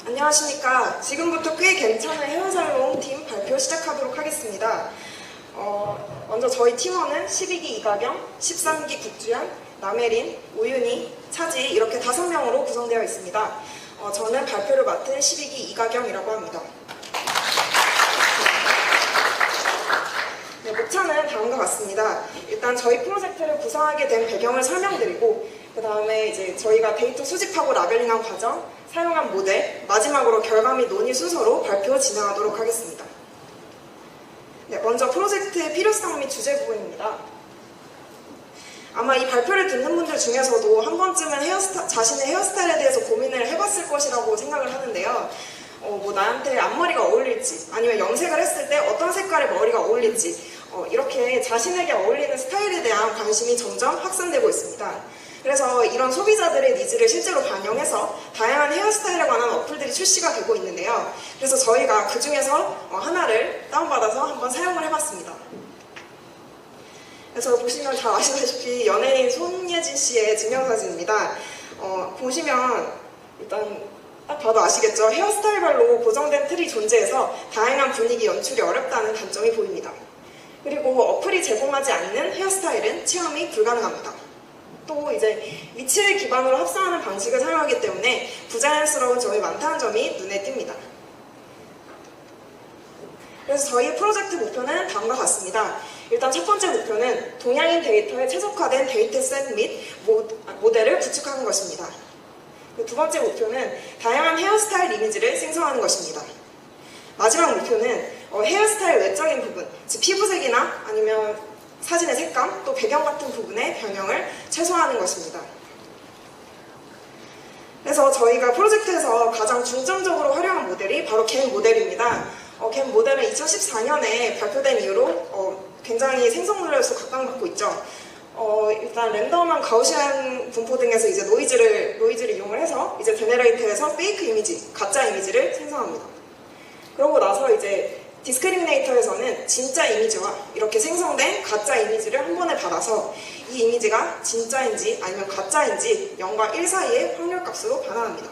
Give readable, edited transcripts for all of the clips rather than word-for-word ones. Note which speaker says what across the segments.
Speaker 1: 안녕하십니까. 지금부터 꽤 괜찮은 헤어살롱 팀 발표 시작하도록 하겠습니다. 먼저 저희 팀원은 12기 이가경, 13기 국주현, 남혜린, 오윤희, 차지 이렇게 5명으로 구성되어 있습니다. 저는 발표를 맡은 12기 이가경이라고 합니다. 네, 목차는 다음과 같습니다. 일단 저희 프로젝트를 구성하게 된 배경을 설명드리고 그 다음에 이제 저희가 데이터 수집하고 라벨링한 과정, 사용한 모델, 마지막으로 결과 및 논의 순서로 발표 진행하도록 하겠습니다. 네, 먼저 프로젝트의 필요성 및 주제 부분입니다. 아마 이 발표를 듣는 분들 중에서도 한 번쯤은 자신의 헤어스타일에 대해서 고민을 해봤을 것이라고 생각을 하는데요. 나한테 앞머리가 어울릴지 아니면 염색을 했을 때 어떤 색깔의 머리가 어울릴지 이렇게 자신에게 어울리는 스타일에 대한 관심이 점점 확산되고 있습니다. 그래서 이런 소비자들의 니즈를 실제로 반영해서 다양한 헤어스타일에 관한 어플들이 출시가 되고 있는데요. 그래서 저희가 그 중에서 하나를 다운받아서 한번 사용을 해봤습니다. 그래서 보시면 잘 아시다시피 연예인 손예진 씨의 증명사진입니다. 보시면 일단 딱 봐도 아시겠죠? 헤어스타일별로 고정된 틀이 존재해서 다양한 분위기 연출이 어렵다는 단점이 보입니다. 그리고 어플이 제공하지 않는 헤어스타일은 체험이 불가능합니다. 또 이제 위치를 기반으로 합성하는 방식을 사용하기 때문에 부자연스러운 점이 많다는 점이 눈에 띕니다. 그래서 저희 프로젝트 목표는 다음과 같습니다. 일단 첫 번째 목표는 동양인 데이터에 최적화된 데이터셋 및 모델을 구축하는 것입니다. 두 번째 목표는 다양한 헤어스타일 이미지를 생성하는 것입니다. 마지막 목표는 헤어스타일 외적인 부분, 즉 피부색이나 아니면 사진의 색감, 또 배경 같은 부분의 변형을 최소화하는 것입니다. 그래서 저희가 프로젝트에서 가장 중점적으로 활용한 모델이 바로 겐 모델입니다. 겐 모델은 2014년에 발표된 이후로 굉장히 생성능력에서 각광받고 있죠. 일단 랜덤한 가우시안 분포 등에서 이제 노이즈를 이용을 해서 이제 제너레이터에서 페이크 이미지, 가짜 이미지를 생성합니다. 그러고 나서 이제 디스크리미네이터에서는 진짜 이미지와 이렇게 생성된 가짜 이미지를 한 번에 받아서 이 이미지가 진짜인지 아니면 가짜인지 0과 1 사이의 확률 값으로 반환합니다.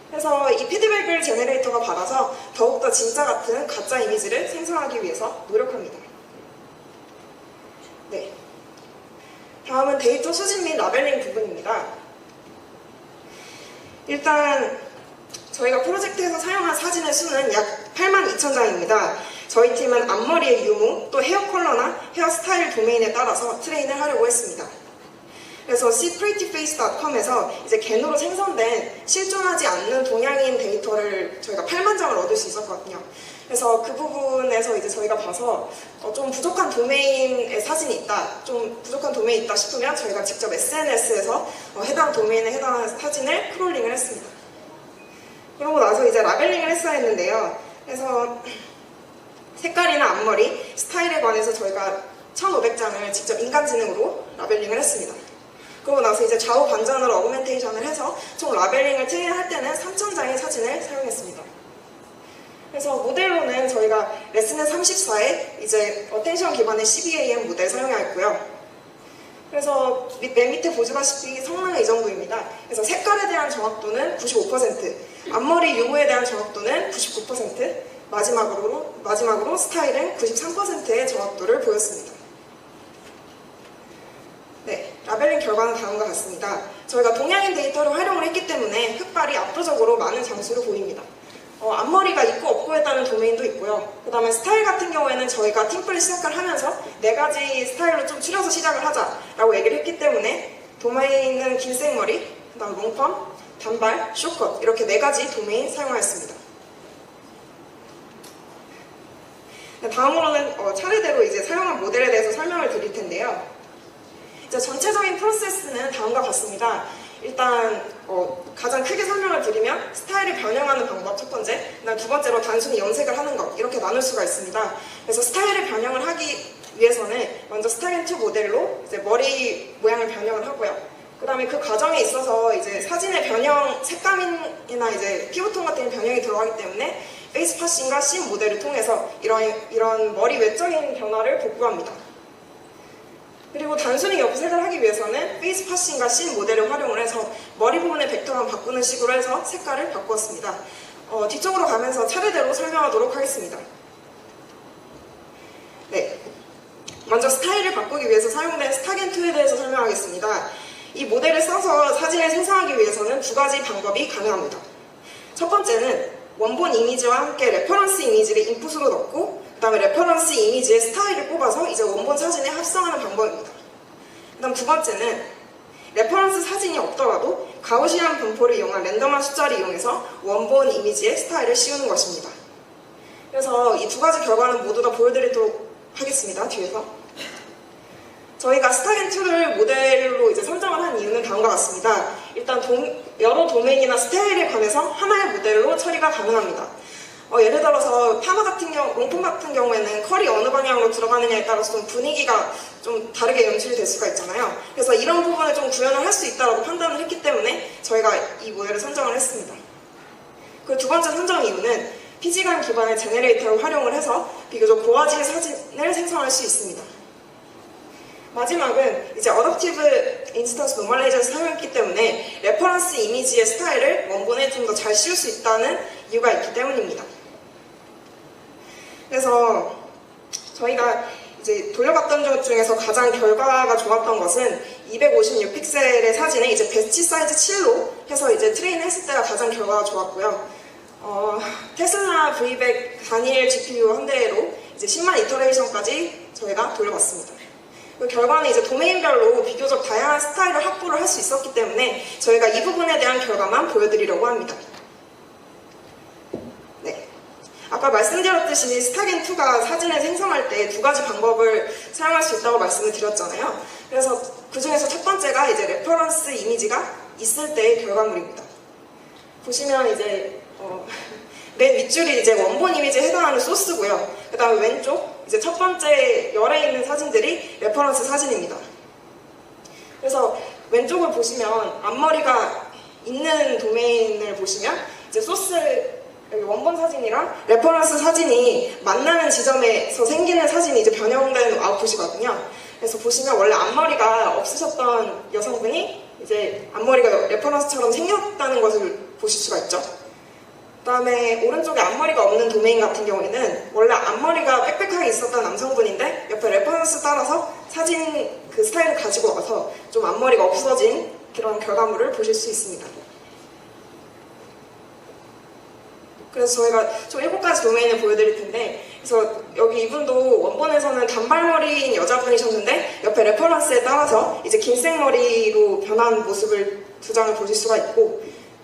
Speaker 1: 그래서 이 피드백을 제너레이터가 받아서 더욱더 진짜 같은 가짜 이미지를 생성하기 위해서 노력합니다. 네. 다음은 데이터 수집 및 라벨링 부분입니다. 일단 저희가 프로젝트에서 사용한 사진의 수는 약 82,000장입니다. 저희 팀은 앞머리의 유무, 또 헤어 컬러나 헤어스타일 도메인에 따라서 트레인을 하려고 했습니다. 그래서 cprettyface.com에서 이제 겐으로 생성된 실존하지 않는 동양인 데이터를 저희가 8만 장을 얻을 수 있었거든요. 그래서 그 부분에서 이제 저희가 봐서 좀 부족한 도메인의 사진이 있다, 좀 부족한 도메인이 있다 싶으면 저희가 직접 SNS에서 해당 도메인에 해당하는 사진을 크롤링을 했습니다. 그러고 나서 이제 라벨링을 했어야 했는데요. 그래서 색깔이나 앞머리, 스타일에 관해서 저희가 1,500장을 직접 인간지능으로 라벨링을 했습니다. 그러고 나서 이제 좌우 반전으로 어그멘테이션을 해서 총 라벨링을 트레인할 때는 3,000장의 사진을 사용했습니다. 그래서 모델로는 저희가 레슨넷 34에 이제 어텐션 기반의 CBAM 모델 사용하였고요. 그래서 맨 밑에 보시다시피 성능은 이 정도입니다. 그래서 색깔에 대한 정확도는 95%, 앞머리 유무에 대한 정확도는 99%, 마지막으로 스타일은 93%의 정확도를 보였습니다. 네, 라벨링 결과는 다음과 같습니다. 저희가 동양인 데이터를 활용을 했기 때문에 흑발이 압도적으로 많은 장수로 보입니다. 앞머리가 있고 없고에 따른 도메인도 있고요. 그 다음에 스타일 같은 경우에는 저희가 팀플을 시작을 하면서 4가지 스타일로 좀 추려서 시작을 하자라고 얘기를 했기 때문에 도메인은 긴 생머리, 그 다음 롱펌, 단발, 쇼컷 이렇게 4가지 도메인 사용하였습니다. 다음으로는 차례대로 이제 사용한 모델에 대해서 설명을 드릴 텐데요. 이제 전체적인 프로세스는 다음과 같습니다. 일단 가장 크게 설명을 드리면 스타일을 변형하는 방법 첫 번째, 그다음 두 번째로 단순히 염색을 하는 것 이렇게 나눌 수가 있습니다. 그래서 스타일을 변형을 하기 위해서는 먼저 스타일링2 모델로 이제 머리 모양을 변형을 하고요. 그 다음에 그 과정에 있어서 이제 사진의 변형, 색감이나 이제 피부톤 같은 변형이 들어가기 때문에 페이스 파싱과 씬 모델을 통해서 이런 머리 외적인 변화를 복구합니다. 그리고 단순히 염색을 하기 위해서는 페이스 파싱과 씬 모델을 활용을 해서 머리 부분의 벡터만 바꾸는 식으로 해서 색깔을 바꾸었습니다. 뒤쪽으로 가면서 차례대로 설명하도록 하겠습니다. 네, 먼저 스타일을 바꾸기 위해서 사용된 스타겐2에 대해서 설명하겠습니다. 이 모델을 써서 사진을 생성하기 위해서는 두 가지 방법이 가능합니다. 첫 번째는 원본 이미지와 함께 레퍼런스 이미지를 인풋으로 넣고 그 다음에 레퍼런스 이미지의 스타일을 뽑아서 이제 원본 사진에 합성하는 방법입니다. 그 다음 두 번째는 레퍼런스 사진이 없더라도 가우시안 분포를 이용한 랜덤한 숫자를 이용해서 원본 이미지의 스타일을 씌우는 것입니다. 그래서 이 두 가지 결과는 모두 다 보여드리도록 하겠습니다. 뒤에서 저희가 스타겐2를 모델로 이제 선정을 한 이유는 다음과 같습니다. 일단 여러 도메인이나 스타일에 관해서 하나의 모델로 처리가 가능합니다. 예를 들어서 파마 같은 롱폼 같은 경우에는 컬이 어느 방향으로 들어가느냐에 따라서 좀 분위기가 좀 다르게 연출이 될 수가 있잖아요. 그래서 이런 부분을 좀 구현을 할 수 있다고 판단을 했기 때문에 저희가 이 모델을 선정을 했습니다. 그리고 두 번째 선정 이유는 피지감 기반의 제네레이터를 활용을 해서 비교적 고화질 사진을 생성할 수 있습니다. 마지막은 이제 어댑티브 인스턴스 노멀라이저를 사용했기 때문에 레퍼런스 이미지의 스타일을 원본에 좀 더 잘 씌울 수 있다는 이유가 있기 때문입니다. 그래서 저희가 이제 돌려봤던 것 중에서 가장 결과가 좋았던 것은 256픽셀의 사진에 이제 배치 사이즈 7로 해서 이제 트레인 했을 때가 가장 결과가 좋았고요. 테슬라 V100 단일 GPU 한 대로 이제 10만 이터레이션까지 저희가 돌려봤습니다. 그 결과는 이제 도메인별로 비교적 다양한 스타일을 확보를 할 수 있었기 때문에 저희가 이 부분에 대한 결과만 보여드리려고 합니다. 네, 아까 말씀드렸듯이 스타겐2가 사진을 생성할 때 두 가지 방법을 사용할 수 있다고 말씀을 드렸잖아요. 그래서 그 중에서 첫 번째가 이제 레퍼런스 이미지가 있을 때의 결과물입니다. 보시면 이제 맨 윗줄이 이제 원본 이미지에 해당하는 소스고요. 그 다음에 왼쪽 이제 첫 번째 열에 있는 사진들이 레퍼런스 사진입니다. 그래서 왼쪽을 보시면 앞머리가 있는 도메인을 보시면 이제 소스 여기 원본 사진이랑 레퍼런스 사진이 만나는 지점에서 생기는 사진이 이제 변형된 아웃풋이거든요. 그래서 보시면 원래 앞머리가 없으셨던 여성분이 이제 앞머리가 레퍼런스처럼 생겼다는 것을 보실 수가 있죠. 그 다음에 오른쪽에 앞머리가 없는 도메인 같은 경우에는 원래 앞머리가 빽빽하게 있었던 남성분인데 옆에 레퍼런스 따라서 사진 그 스타일을 가지고 와서 좀 앞머리가 없어진 그런 결과물을 보실 수 있습니다. 그래서 저희가 총 7가지 도메인을 보여드릴 텐데, 그래서 여기 이분도 원본에서는 단발머리인 여자분이셨는데 옆에 레퍼런스에 따라서 이제 긴 생머리로 변한 모습을 두 장을 보실 수가 있고,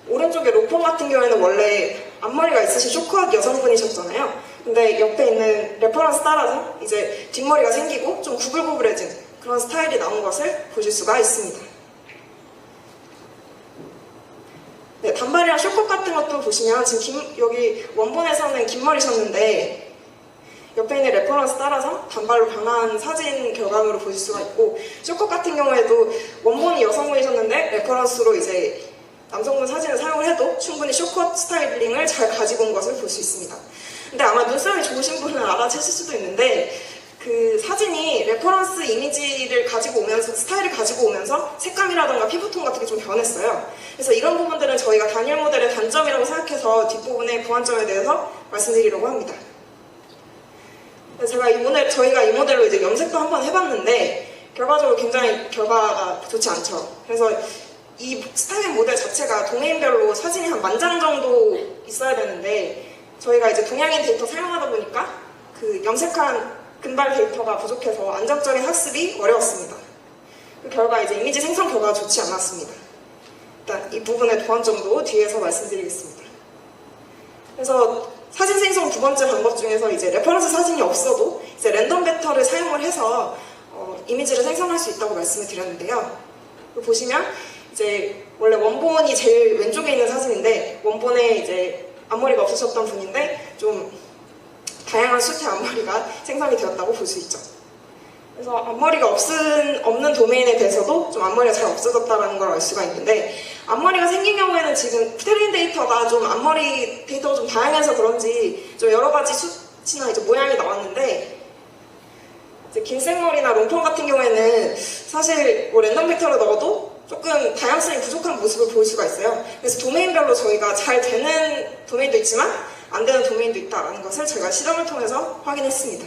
Speaker 1: 오른쪽에 로펌 같은 경우에는 원래 앞머리가 있으신 쇼컷 여성분이셨잖아요. 근데 옆에 있는 레퍼런스 따라서 이제 뒷머리가 생기고 좀 구불구불해진 그런 스타일이 나온 것을 보실 수가 있습니다. 네, 단발이랑 쇼컷 같은 것도 보시면 지금 여기 원본에서는 긴 머리셨는데 옆에 있는 레퍼런스 따라서 단발로 변한 사진 결과물을 보실 수가 있고, 쇼컷 같은 경우에도 원본이 여성분이셨는데 레퍼런스로 이제 남성분 사진을 사용을 해도 충분히 쇼컷 스타일링을 잘 가지고 온 것을 볼 수 있습니다. 근데 아마 눈썹이 좋으신 분은 알아채실 수도 있는데 그 사진이 레퍼런스 이미지를 가지고 오면서 스타일을 가지고 오면서 색감이라던가 피부톤 같은 게 좀 변했어요. 그래서 이런 부분들은 저희가 단일 모델의 단점이라고 생각해서 뒷부분의 보완점에 대해서 말씀드리려고 합니다. 제가 저희가 이 모델로 이제 염색도 한번 해봤는데 결과적으로 굉장히 결과가 좋지 않죠. 그래서 이 스타일 모델 자체가 도메인별로 사진이 한 10,000장 정도 있어야 되는데 저희가 이제 동양인 데이터 사용하다 보니까 그 염색한 근발 데이터가 부족해서 안정적인 학습이 어려웠습니다. 그 결과 이제 이미지 생성 결과가 좋지 않았습니다. 일단 이 부분의 보완점도 뒤에서 말씀드리겠습니다. 그래서 사진 생성 두 번째 방법 중에서 이제 레퍼런스 사진이 없어도 이제 랜덤 벡터를 사용을 해서 이미지를 생성할 수 있다고 말씀을 드렸는데요. 보시면 이제 원래 원본이 제일 왼쪽에 있는 사진인데 원본에 이제 앞머리가 없으셨던 분인데 좀 다양한 숱의 앞머리가 생성이 되었다고 볼 수 있죠. 그래서 앞머리가 없는 도메인에 대해서도 좀 앞머리가 잘 없어졌다는 걸 알 수가 있는데, 앞머리가 생긴 경우에는 지금 트레인 데이터가 좀 앞머리 데이터가 좀 다양해서 그런지 좀 여러 가지 숱이나 이제 모양이 나왔는데 이제 긴 생머리나 롱펌 같은 경우에는 사실 뭐 랜덤 벡터를 넣어도 조금 다양성이 부족한 모습을 보일 수가 있어요. 그래서 도메인별로 저희가 잘 되는 도메인도 있지만 안 되는 도메인도 있다는 것을 제가 실험을 통해서 확인했습니다.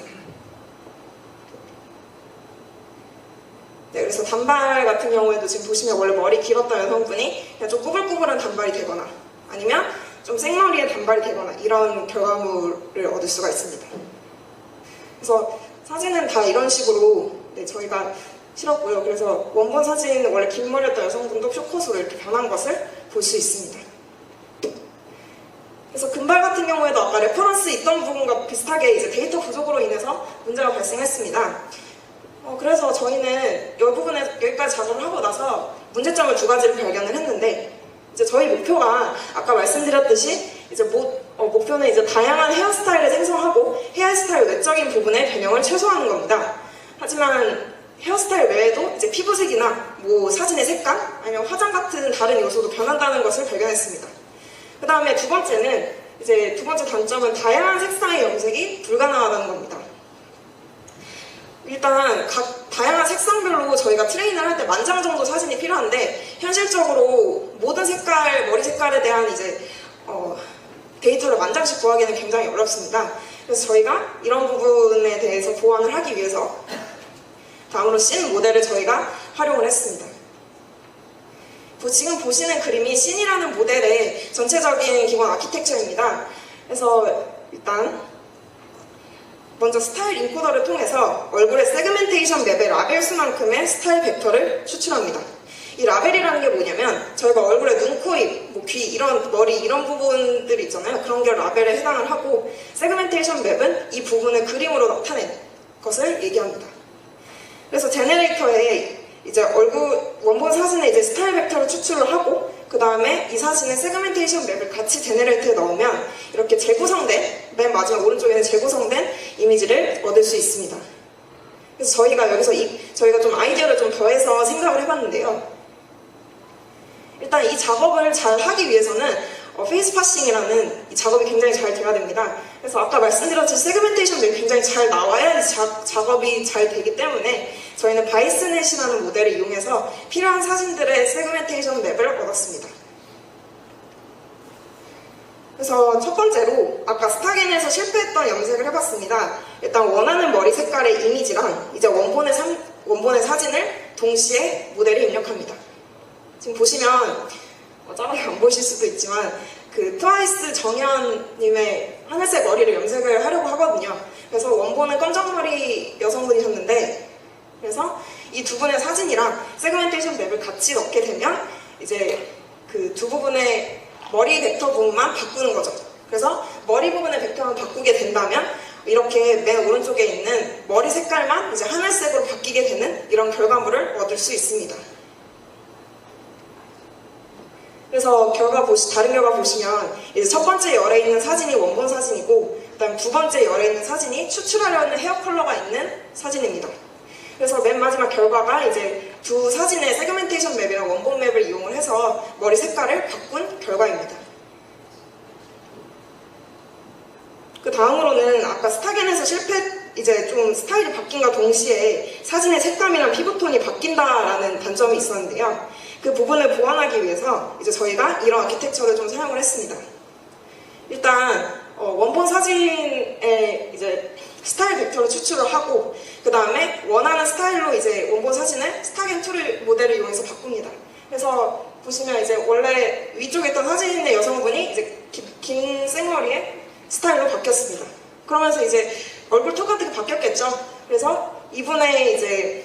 Speaker 1: 네, 그래서 단발 같은 경우에도 지금 보시면 원래 머리 길었던 여성분이 그냥 좀 꾸불꾸불한 단발이 되거나 아니면 좀 생머리의 단발이 되거나 이런 결과물을 얻을 수가 있습니다. 그래서 사진은 다 이런 식으로 네, 저희가 실었고요. 그래서 원본 사진 원래 긴 머리였던 여성분도 쇼컷으로 이렇게 변한 것을 볼 수 있습니다. 그래서 금발 같은 경우에도 아까 레퍼런스 있던 부분과 비슷하게 이제 데이터 부족으로 인해서 문제가 발생했습니다. 그래서 저희는 이 부분에 여기까지 작업을 하고 나서 문제점을 두 가지를 발견을 했는데 이제 저희 목표가 아까 말씀드렸듯이 이제 목표는 이제 다양한 헤어스타일을 생성하고 헤어스타일 외적인 부분의 변형을 최소화하는 겁니다. 하지만 헤어스타일 외에도 이제 피부색이나 뭐 사진의 색감 아니면 화장 같은 다른 요소도 변한다는 것을 발견했습니다. 그 다음에 두 번째 단점은 다양한 색상의 염색이 불가능하다는 겁니다. 일단 각 다양한 색상별로 저희가 트레이닝을 할 때 10,000장 정도 사진이 필요한데 현실적으로 모든 색깔, 머리 색깔에 대한 이제 데이터를 10,000장씩 구하기는 굉장히 어렵습니다. 그래서 저희가 이런 부분에 대해서 보완을 하기 위해서 다음으로 씬 모델을 저희가 활용을 했습니다. 지금 보시는 그림이 씬이라는 모델의 전체적인 기본 아키텍처입니다. 그래서 일단 먼저 스타일 인코더를 통해서 얼굴의 세그멘테이션 맵의 라벨 수만큼의 스타일 벡터를 추출합니다. 이 라벨이라는 게 뭐냐면 저희가 얼굴에 눈, 코, 입, 뭐 귀, 이런 머리 이런 부분들 있잖아요. 그런 게 라벨에 해당을 하고 세그멘테이션 맵은 이 부분을 그림으로 나타낸 것을 얘기합니다. 그래서 제네레이터에 이제 원본 사진에 이제 스타일 벡터를 추출을 하고 그 다음에 이 사진의 세그멘테이션 맵을 같이 제네레이터에 넣으면 이렇게 재구성된 맨 마지막 오른쪽에는 재구성된 이미지를 얻을 수 있습니다. 그래서 저희가 여기서 저희가 좀 아이디어를 좀 더해서 생각을 해봤는데요. 일단 이 작업을 잘 하기 위해서는 페이스 파싱이라는 이 작업이 굉장히 잘 돼야 됩니다. 그래서 아까 말씀드렸듯이 세그멘테이션 맵이 굉장히 잘 나와야 작업이 잘 되기 때문에 저희는 바이스넷이라는 모델을 이용해서 필요한 사진들의 세그멘테이션 맵을 얻었습니다. 그래서 첫 번째로 아까 스타겐에서 실패했던 염색을 해봤습니다. 일단 원하는 머리 색깔의 이미지랑 이제 원본의 사진을 동시에 모델에 입력합니다. 지금 보시면 짜르게 안 보실 수도 있지만 그 트와이스 정현님의 하늘색 머리를 염색을 하려고 하거든요. 그래서 원본은 검정머리 여성분이셨는데 그래서 이 두 분의 사진이랑 세그멘테이션 맵을 같이 넣게 되면 이제 그 두 부분의 머리 벡터 부분만 바꾸는 거죠. 그래서 머리 부분의 벡터만 바꾸게 된다면 이렇게 맨 오른쪽에 있는 머리 색깔만 이제 하늘색으로 바뀌게 되는 이런 결과물을 얻을 수 있습니다. 그래서 다른 결과 보시면 이제 첫 번째 열에 있는 사진이 원본 사진이고 그다음 두 번째 열에 있는 사진이 추출하려는 헤어 컬러가 있는 사진입니다. 그래서 맨 마지막 결과가 이제 두 사진의 세그멘테이션 맵이랑 원본 맵을 이용을 해서 머리 색깔을 바꾼 결과입니다. 그 다음으로는 아까 스타겐에서 이제 좀 스타일이 바뀐과 동시에 사진의 색감이랑 피부톤이 바뀐다라는 단점이 있었는데요. 그 부분을 보완하기 위해서 이제 저희가 이런 아키텍처를 좀 사용을 했습니다. 일단 원본 사진에 이제 스타일 벡터를 추출을 하고 그 다음에 원하는 스타일로 이제 원본 사진을 스타겐 툴 모델을 이용해서 바꿉니다. 그래서 보시면 이제 원래 위쪽에 있던 사진의 여성분이 이제 긴 생머리의 스타일로 바뀌었습니다. 그러면서 이제 얼굴 톤같은 게 바뀌었겠죠. 그래서 이분의 이제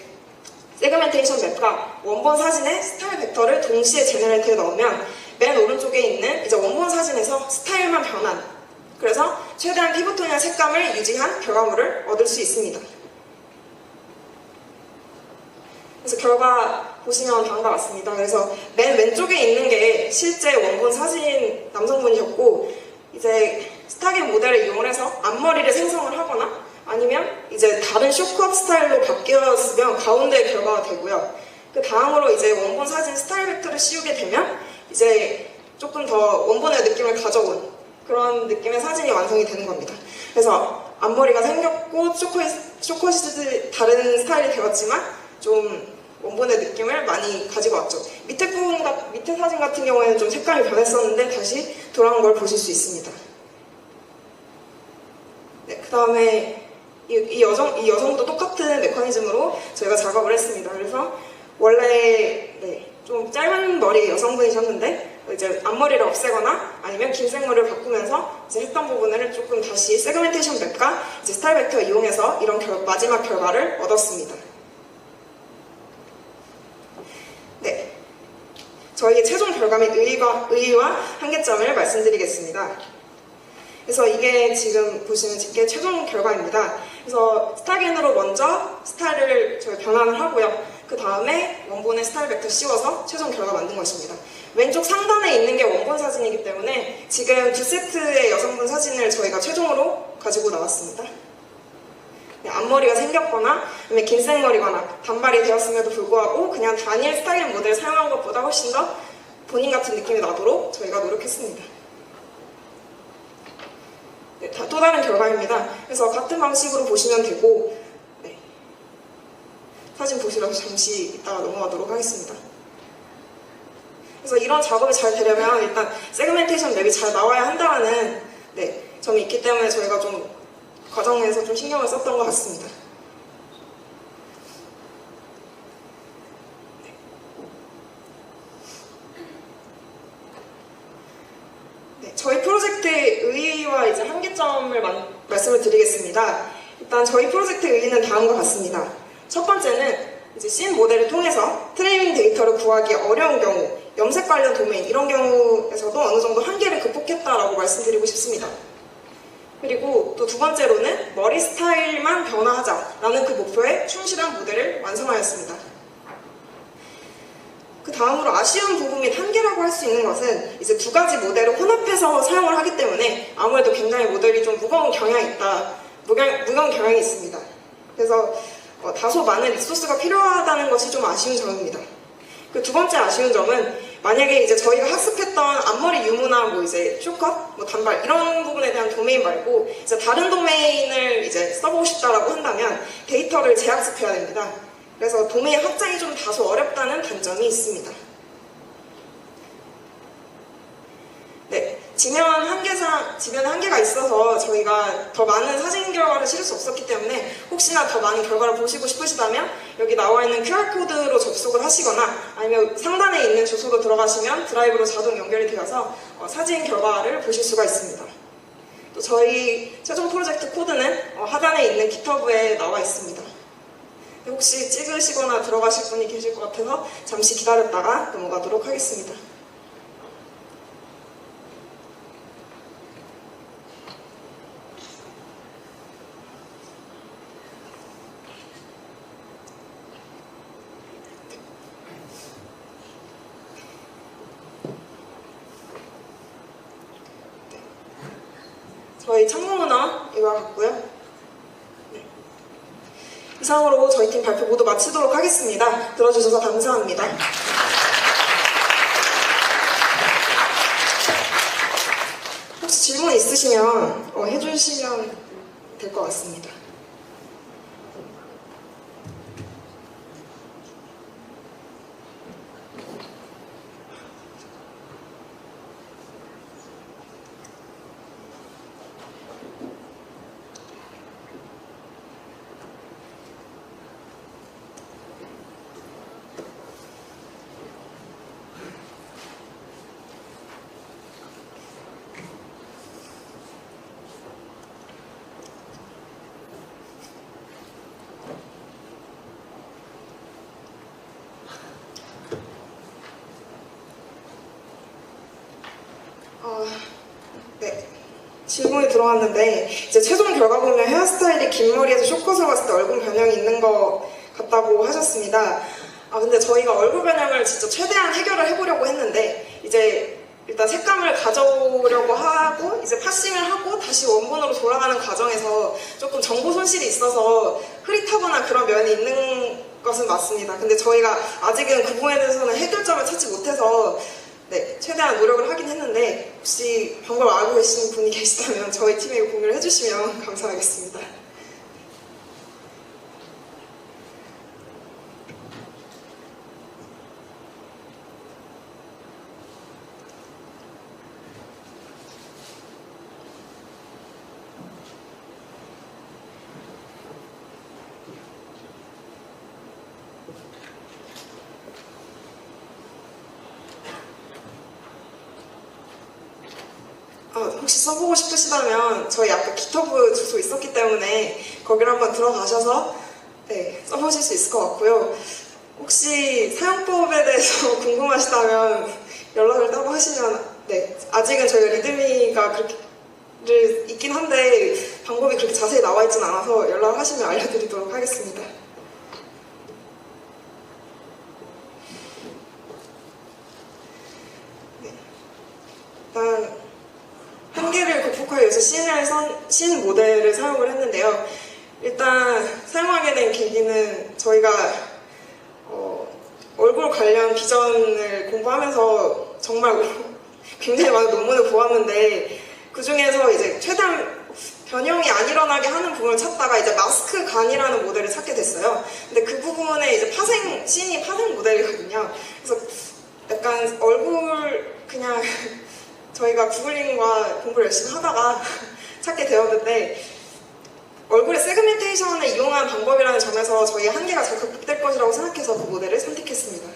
Speaker 1: 세그멘테이션 맵과 원본 사진의 스타일 벡터를 동시에 제너레이터에 넣으면 맨 오른쪽에 있는 이제 원본 사진에서 스타일만 변한 그래서 최대한 피부톤이나 색감을 유지한 결과물을 얻을 수 있습니다. 그래서 결과 보시면 다음과 같습니다. 그래서 맨 왼쪽에 있는 게 실제 원본 사진 남성분이셨고 이제 스타겐 모델을 이용해서 앞머리를 생성을 하거나 아니면 이제 다른 쇼크업 스타일로 바뀌었으면 가운데 결과가 되고요. 그 다음으로 이제 원본 사진 스타일 벡터를 씌우게 되면 이제 조금 더 원본의 느낌을 가져온 그런 느낌의 사진이 완성이 되는 겁니다. 그래서 앞머리가 생겼고 쇼컷이 다른 스타일이 되었지만 좀 원본의 느낌을 많이 가지고 왔죠. 밑에 사진 같은 경우에는 좀 색감이 변했었는데 다시 돌아온 걸 보실 수 있습니다. 네, 그 다음에 이 여성도 똑같은 메커니즘으로 저희가 작업을 했습니다. 그래서 원래 좀 짧은 머리 여성분이셨는데 이제 앞머리를 없애거나 아니면 긴 생머리를 바꾸면서 이제 했던 부분을 조금 다시 세그멘테이션 맵과 이제 스타일 벡터 이용해서 이런 마지막 결과를 얻었습니다. 네, 저희의 최종 결과 및 의의와 한계점을 말씀드리겠습니다. 그래서 이게 지금 보시는 게 최종 결과입니다. 그래서 스타겐으로 먼저 스타일을 저희 변환을 하고요. 그 다음에 원본의 스타일 벡터 씌워서 최종 결과 만든 것입니다. 왼쪽 상단에 있는 게 원본 사진이기 때문에 지금 두 세트의 여성분 사진을 저희가 최종으로 가지고 나왔습니다. 네, 앞머리가 생겼거나 긴 생머리거나 단발이 되었음에도 불구하고 그냥 단일 스타일 모델을 사용한 것보다 훨씬 더 본인 같은 느낌이 나도록 저희가 노력했습니다. 네, 또 다른 결과입니다. 그래서 같은 방식으로 보시면 되고 사진 보시러 잠시 이따가 넘어가도록 하겠습니다. 그래서 이런 작업이 잘 되려면 일단 세그멘테이션 맵이 잘 나와야 한다는 점이 있기 때문에 저희가 좀 과정에서 좀 신경을 썼던 것 같습니다. 저희 프로젝트의 의의와 이제 한계점을 말씀을 드리겠습니다. 일단 저희 프로젝트의 의의는 다음과 같습니다. 첫 번째는 이제 씬 모델을 통해서 트레이닝 데이터를 구하기 어려운 경우, 염색 관련 도메인 이런 경우에서도 어느 정도 한계를 극복했다라고 말씀드리고 싶습니다. 그리고 또 두 번째로는 머리 스타일만 변화하자라는 그 목표에 충실한 모델을 완성하였습니다. 그 다음으로 아쉬운 부분 및 한계라고 할 수 있는 것은 이제 두 가지 모델을 혼합해서 사용을 하기 때문에 아무래도 굉장히 모델이 좀 무거운 경향이 있습니다. 그래서 다소 많은 리소스가 필요하다는 것이 좀 아쉬운 점입니다. 그 두 번째 아쉬운 점은 만약에 이제 저희가 학습했던 앞머리 유무나 이제 쇼컷, 단발 이런 부분에 대한 도메인 말고 이제 다른 도메인을 이제 써보고 싶다라고 한다면 데이터를 재학습해야 됩니다. 그래서 도메인 확장이 좀 다소 어렵다는 단점이 있습니다. 네, 지면 한계가 있어서 저희가 더 많은 사진 결과를 실을 수 없었기 때문에 혹시나 더 많은 결과를 보시고 싶으시다면 여기 나와 있는 QR코드로 접속을 하시거나 아니면 상단에 있는 주소로 들어가시면 드라이브로 자동 연결이 되어서 사진 결과를 보실 수가 있습니다. 또 저희 최종 프로젝트 코드는 하단에 있는 GitHub에 나와 있습니다. 혹시 찍으시거나 들어가실 분이 계실 것 같아서 잠시 기다렸다가 넘어가도록 하겠습니다. 저희 참고문헌 이와 같고요. 이상으로 저희 팀 발표 모두 마치도록 하겠습니다. 들어주셔서 감사합니다. 혹시 질문 있으시면 해주시면 될 것 같습니다. 네, 질문이 들어왔는데 이제 최종 결과 보면 헤어스타일이 긴 머리에서 쇼컷을 봤을 때 얼굴 변형이 있는 것 같다고 하셨습니다. 근데 저희가 얼굴 변형을 진짜 최대한 해결을 해보려고 했는데 이제 일단 색감을 가져오려고 하고 이제 파싱을 하고 다시 원본으로 돌아가는 과정에서 조금 정보 손실이 있어서 흐릿하거나 그런 면이 있는 것은 맞습니다. 근데 저희가 아직은 그 부분에 대해서는 해결점을 찾지 못해서 최대한 노력을 하긴 했는데 혹시 방법을 알고 계시는 분이 계시다면 저희 팀에 공유를 해주시면 감사하겠습니다. 혹시 써보고 싶으시다면 저희 앞에 기터브 주소 있었기 때문에 거기를 한번 들어가셔서 네, 써보실 수 있을 것 같고요. 혹시 사용법에 대해서 궁금하시다면 연락을 따로 하시면 네, 아직은 저희가 리드미가 그렇게 있긴 한데 방법이 그렇게 자세히 나와 있진 않아서 연락을 하시면 알려드리도록 하겠습니다. 네. 일단 한계를 극복하기 위해서 신 모델을 사용을 했는데요. 일단 사용하게 된 계기는 저희가 얼굴 관련 비전을 공부하면서 정말 굉장히 많은 논문을 보았는데 그 중에서 이제 최대한 변형이 안 일어나게 하는 부분을 찾다가 이제 마스크 간이라는 모델을 찾게 됐어요. 근데 그 부분에 이제 신이 파생 모델이거든요. 그래서 약간 얼굴 그냥 저희가 구글링과 공부를 열심히 하다가 찾게 되었는데 얼굴의 세그멘테이션을 이용한 방법이라는 점에서 저희의 한계가 잘 극복될 것이라고 생각해서 그 모델을 선택했습니다.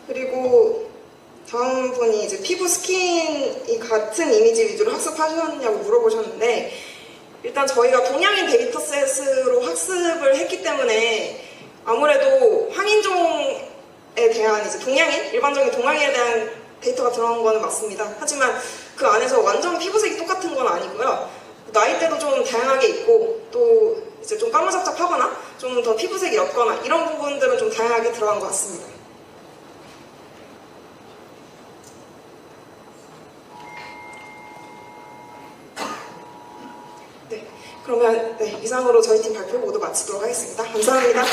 Speaker 1: 그리고 다음 분이 이제 피부 스킨이 같은 이미지 위주로 학습하셨냐고 물어보셨는데 일단 저희가 동양인 데이터셋으로 학습을 했기 때문에 아무래도 황인종에 대한 이제 일반적인 동양인에 대한 데이터가 들어간 거는 맞습니다. 하지만 그 안에서 완전 피부색이 똑같은 건 아니고요. 나이대도 좀 다양하게 있고 또 이제 좀 까무잡잡하거나 좀 더 피부색이 옅거나 이런 부분들은 좀 다양하게 들어간 것 같습니다. 네, 그러면 이상으로 저희 팀 발표 모두 마치도록 하겠습니다. 감사합니다.